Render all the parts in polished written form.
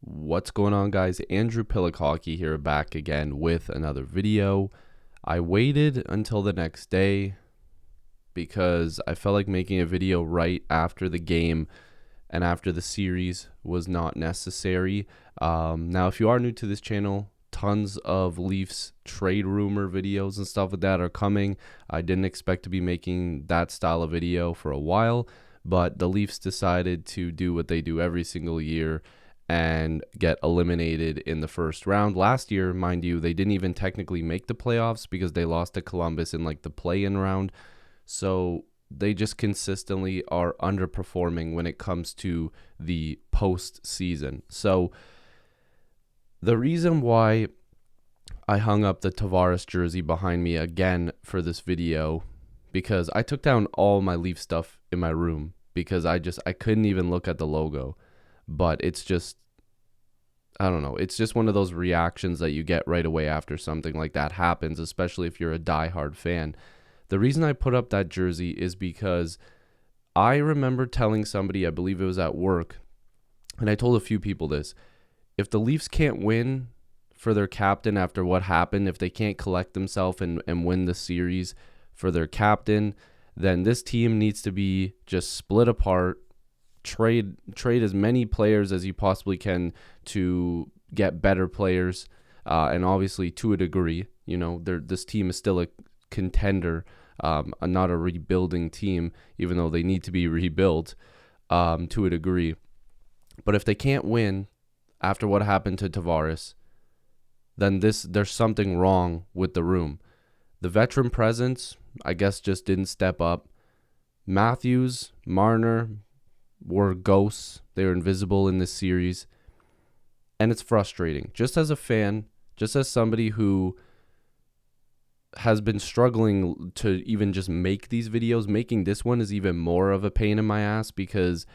What's going on, guys? Andrew Piluk Hockey here, back again with another video. I waited until the next day because I felt like making a video right after the game and after the series was not necessary. Now, if you are new to this channel, tons of Leafs trade rumor videos and stuff like that are coming. I didn't expect to be making that style of video for a while, but the Leafs decided to do what they do every single year and get eliminated in the first round. Last year, mind you, they didn't even technically make the playoffs because they lost to Columbus in like the play-in round. So they just consistently are underperforming when it comes to the postseason. So the reason why I hung up the Tavares jersey behind me again for this video, because I took down all my Leaf stuff in my room because I couldn't even look at the logo. But it's just, I don't know, it's just one of those reactions that you get right away after something like that happens, especially if you're a diehard fan. The reason I put up that jersey is because I remember telling somebody, I believe it was at work, and I told a few people this: if the Leafs can't win for their captain after what happened, if they can't collect themselves and win the series for their captain, then this team needs to be just split apart. Trade as many players as you possibly can to get better players, and obviously to a degree, you know, this team is still a contender, not a rebuilding team, even though they need to be rebuilt to a degree. But if they can't win after what happened to Tavares, then there's something wrong with the room. The veteran presence, I guess, just didn't step up. Matthews, Marner were ghosts. They were invisible in this series. And it's frustrating. Just as a fan, just as somebody who has been struggling to even just make these videos, making this one is even more of a pain in my ass because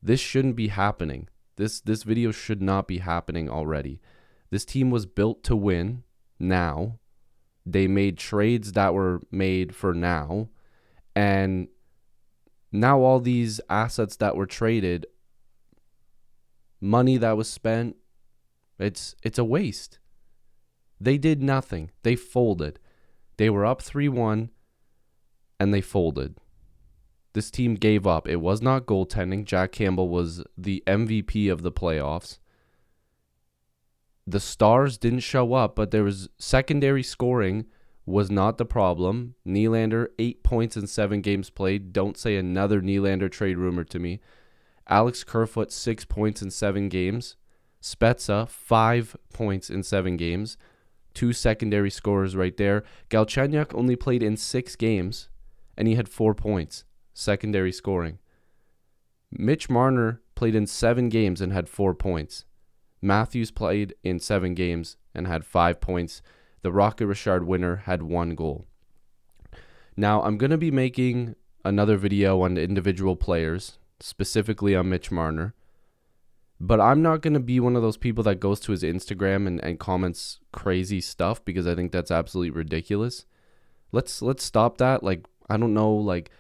this shouldn't be happening. This video should not be happening already. This team was built to win now. They made trades that were made for now. And now all these assets that were traded, money that was spent, it's a waste. They did nothing. They folded. They were up 3-1 and they folded. This team gave up. It was not goaltending. Jack Campbell was the MVP of the playoffs. The stars didn't show up, but there was secondary scoring was not the problem. Nylander, 8 points in 7 games played. Don't say another Nylander trade rumor to me. Alex Kerfoot, 6 points in 7 games. Spezza, 5 points in 7 games. 2 secondary scorers right there. Galchenyuk only played in 6 games, and he had 4 points. Secondary scoring. Mitch Marner played in 7 games and had 4 points. Matthews played in 7 games and had 5 points. The Rocket Richard winner had 1 goal. Now, I'm going to be making another video on individual players, specifically on Mitch Marner. But I'm not going to be one of those people that goes to his Instagram and comments crazy stuff because I think that's absolutely ridiculous. Let's stop that. Like, I don't know, like,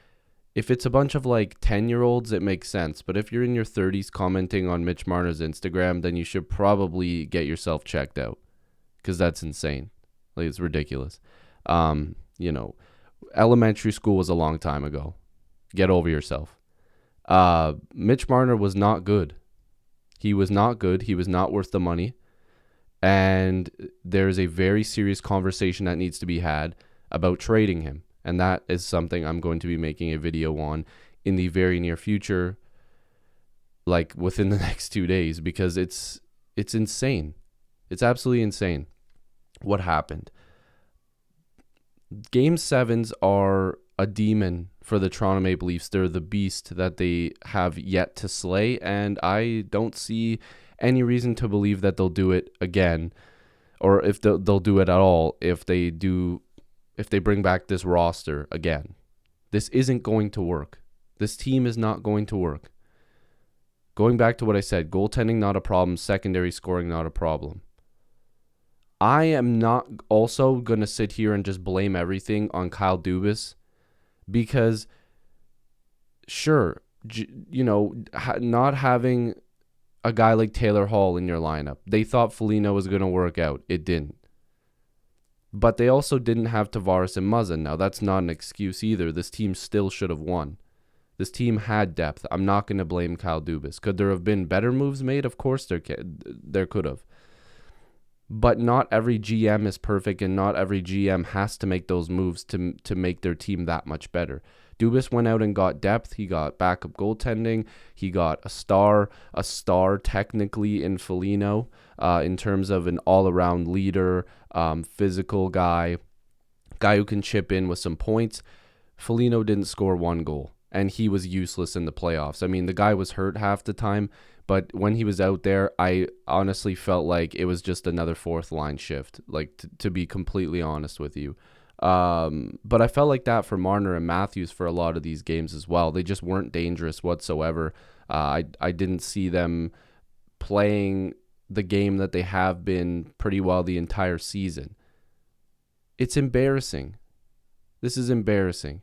if it's a bunch of like 10-year-olds, it makes sense. But if you're in your 30s commenting on Mitch Marner's Instagram, then you should probably get yourself checked out because that's insane. Like, it's ridiculous. You know, elementary school was a long time ago. Get over yourself. Mitch Marner was not good. He was not good. He was not worth the money. And there's a very serious conversation that needs to be had about trading him. And that is something I'm going to be making a video on in the very near future, like within the next 2 days, because it's insane. It's absolutely insane what happened. Game 7s are a demon for the Toronto Maple Leafs. They're the beast that they have yet to slay, and I don't see any reason to believe that they'll do it again, or if they'll do it at all if they bring back this roster again. This isn't going to work. This team is not going to work. Going back to what I said, goaltending not a problem, secondary scoring not a problem. I am not also going to sit here and just blame everything on Kyle Dubas because, sure, you know, not having a guy like Taylor Hall in your lineup. They thought Foligno was going to work out. It didn't. But they also didn't have Tavares and Muzzin. Now, that's not an excuse either. This team still should have won. This team had depth. I'm not going to blame Kyle Dubas. Could there have been better moves made? Of course there could have. But not every GM is perfect, and not every GM has to make those moves to make their team that much better. Dubas went out and got depth. He got backup goaltending. He got a star technically in Foligno, in terms of an all-around leader, physical guy who can chip in with some points. Foligno didn't score one goal, and he was useless in the playoffs. I mean, the guy was hurt half the time, but when he was out there, I honestly felt like it was just another fourth line shift, like to be completely honest with you. But I felt like that for Marner and Matthews for a lot of these games as well. They just weren't dangerous whatsoever. I didn't see them playing the game that they have been pretty well the entire season. It's embarrassing. This is embarrassing.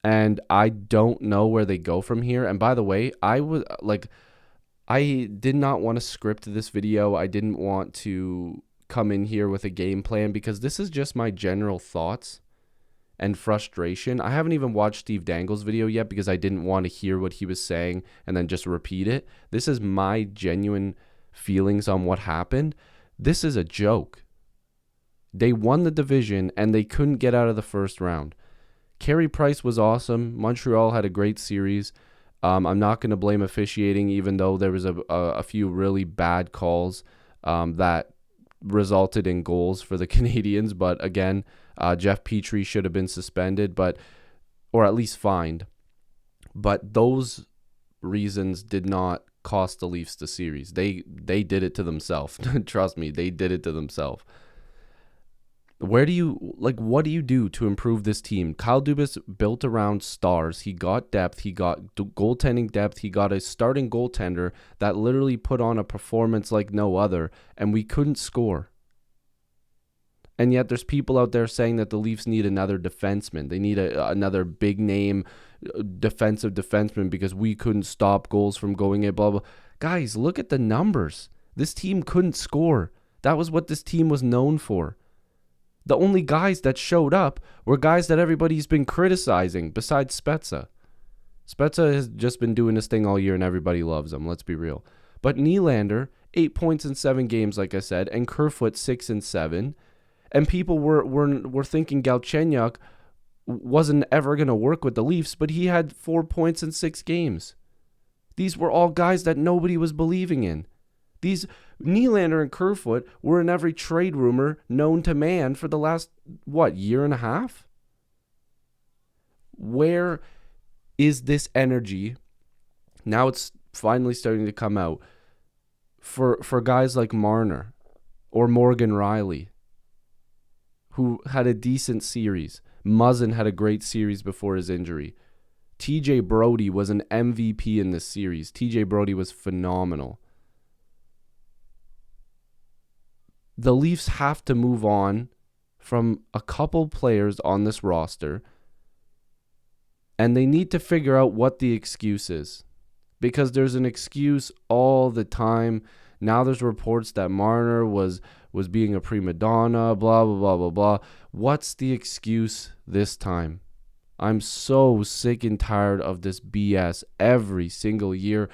And I don't know where they go from here. And by the way, I did not want to script this video. I didn't want to come in here with a game plan because this is just my general thoughts and frustration. I haven't even watched Steve Dangle's video yet because I didn't want to hear what he was saying and then just repeat it. This is my genuine feelings on what happened. This is a joke. They won the division and they couldn't get out of the first round. Carey Price was awesome. Montreal had a great series. I'm not going to blame officiating, even though there was a few really bad calls that resulted in goals for the Canadians. But again, Jeff Petrie should have been suspended, or at least fined. But those reasons did not cost the Leafs the series. They did it to themselves. Trust me, they did it to themselves. What do you do to improve this team? Kyle Dubas built around stars. He got depth. He got goaltending depth. He got a starting goaltender that literally put on a performance like no other, and we couldn't score. And yet there's people out there saying that the Leafs need another defenseman. They need another big name defensive defenseman because we couldn't stop goals from going in, blah, blah. Guys, look at the numbers. This team couldn't score. That was what this team was known for. The only guys that showed up were guys that everybody's been criticizing besides Spezza. Spezza has just been doing this thing all year and everybody loves him, let's be real. But Nylander, 8 points in 7 games, like I said, and Kerfoot 6 and 7. And people were thinking Galchenyuk wasn't ever going to work with the Leafs, but he had 4 points in 6 games. These were all guys that nobody was believing in. These Nylander and Kerfoot were in every trade rumor known to man for the last, year and a half? Where is this energy? Now it's finally starting to come out for guys like Marner or Morgan Riley, who had a decent series. Muzzin had a great series before his injury. TJ Brody was an MVP in this series. TJ Brody was phenomenal. The Leafs have to move on from a couple players on this roster, and they need to figure out what the excuse is, because there's an excuse all the time. Now there's reports that Marner was being a prima donna, blah, blah, blah, blah, blah. What's the excuse this time? I'm so sick and tired of this BS every single year.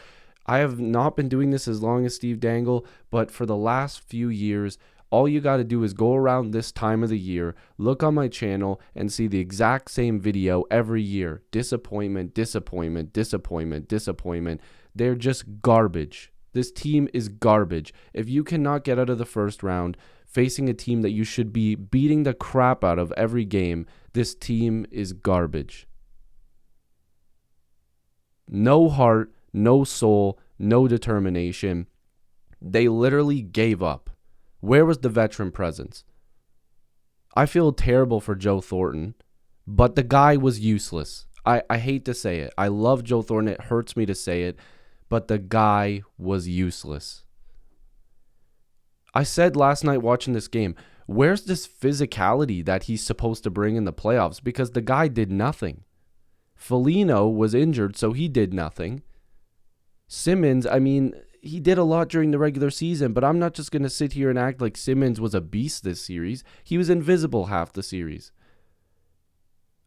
I have not been doing this as long as Steve Dangle, but for the last few years, all you got to do is go around this time of the year, look on my channel, and see the exact same video every year. Disappointment, disappointment, disappointment, disappointment. They're just garbage. This team is garbage. If you cannot get out of the first round, facing a team that you should be beating the crap out of every game, this team is garbage. No heart, no soul, no determination. They literally gave up. Where was the veteran presence? I feel terrible for Joe Thornton, but the guy was useless. I hate to say it. I love Joe Thornton. It hurts me to say it, but the guy was useless. I said last night watching this game, where's this physicality that he's supposed to bring in the playoffs? Because the guy did nothing. Foligno was injured, so he did nothing. Simmons, I mean, he did a lot during the regular season, but I'm not just going to sit here and act like Simmons was a beast this series. He was invisible half the series.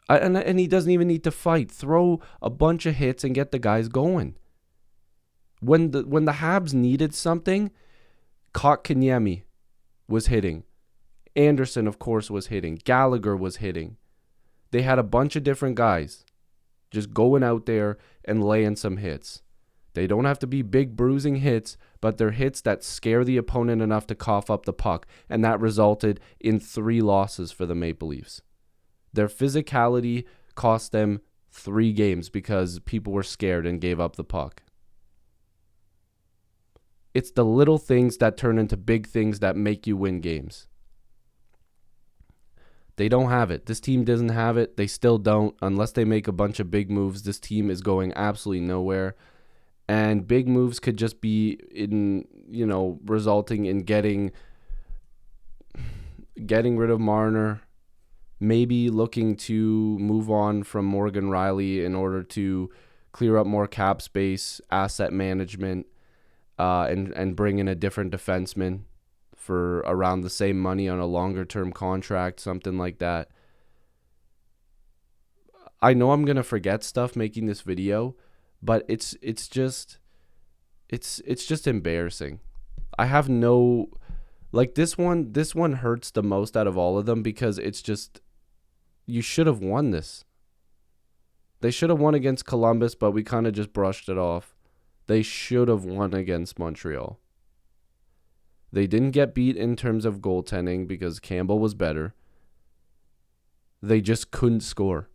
And he doesn't even need to fight. Throw a bunch of hits and get the guys going. When the Habs needed something, Kotkaniemi was hitting. Anderson, of course, was hitting. Gallagher was hitting. They had a bunch of different guys just going out there and laying some hits. They don't have to be big bruising hits, but they're hits that scare the opponent enough to cough up the puck, and that resulted in 3 losses for the Maple Leafs. Their physicality cost them 3 games because people were scared and gave up the puck. It's the little things that turn into big things that make you win games. They don't have it. This team doesn't have it. They still don't. Unless they make a bunch of big moves, this team is going absolutely nowhere. And big moves could just be resulting in getting rid of Marner, maybe looking to move on from Morgan Riley in order to clear up more cap space, asset management, and bring in a different defenseman for around the same money on a longer-term contract, something like that. I know I'm going to forget stuff making this video, but it's just embarrassing. I have no, like, this one hurts the most out of all of them because it's just, you should have won this. They should have won against Columbus, but we kind of just brushed it off. They should have won against Montreal. They didn't get beat in terms of goaltending because Campbell was better. They just couldn't score.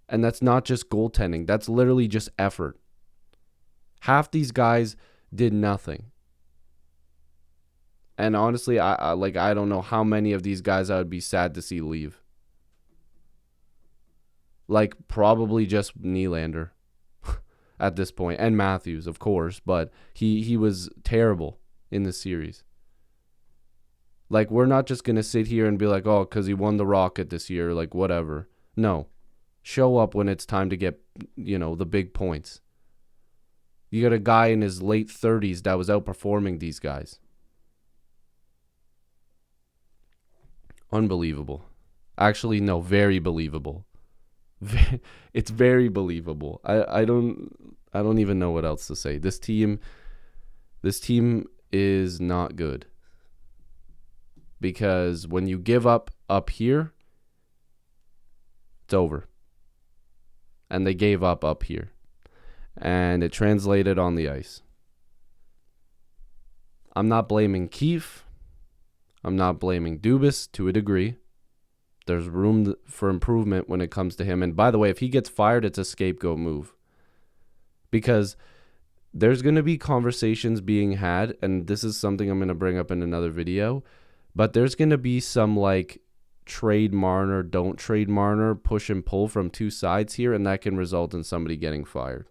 And that's not just goaltending. That's literally just effort. Half these guys did nothing. And honestly, I don't know how many of these guys I would be sad to see leave. Like, probably just Nylander at this point. And Matthews, of course. But he was terrible in this series. Like, we're not just going to sit here and be like, oh, because he won the Rocket this year. Like, whatever. No. Show up when it's time to get, the big points. You got a guy in his late 30s that was outperforming these guys. Unbelievable. Actually, no, very believable. It's very believable. I don't even know what else to say. This team is not good. Because when you give up here, it's over. And they gave up here. And it translated on the ice. I'm not blaming Keefe. I'm not blaming Dubas to a degree. There's room for improvement when it comes to him. And by the way, if he gets fired, it's a scapegoat move. Because there's going to be conversations being had, and this is something I'm going to bring up in another video, but there's going to be some like trade Marner, don't trade Marner, push and pull from 2 sides here, and that can result in somebody getting fired.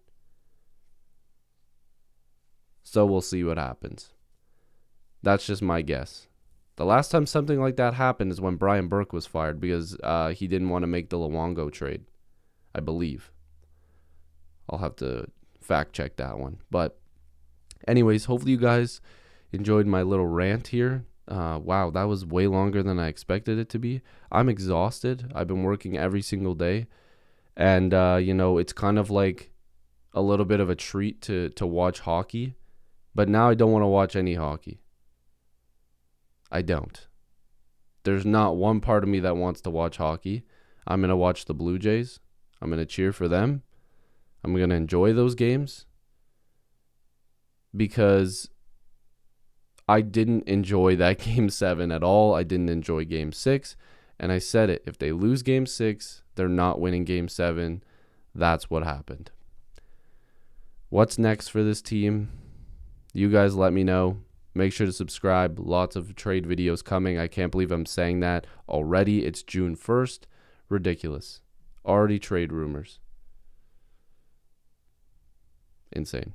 So we'll see what happens. That's just my guess. The last time something like that happened is when Brian Burke was fired because he didn't want to make the Luongo trade, I believe. I'll have to fact check that one. But anyways, hopefully you guys enjoyed my little rant here. Wow, that was way longer than I expected it to be. I'm exhausted. I've been working every single day. And, it's kind of like a little bit of a treat to watch hockey. But now I don't want to watch any hockey. I don't. There's not one part of me that wants to watch hockey. I'm going to watch the Blue Jays. I'm going to cheer for them. I'm going to enjoy those games. Because I didn't enjoy that Game 7 at all. I didn't enjoy Game 6. And I said it. If they lose Game 6, they're not winning Game 7. That's what happened. What's next for this team? You guys let me know. Make sure to subscribe. Lots of trade videos coming. I can't believe I'm saying that already. It's June 1st. Ridiculous. Already trade rumors. Insane.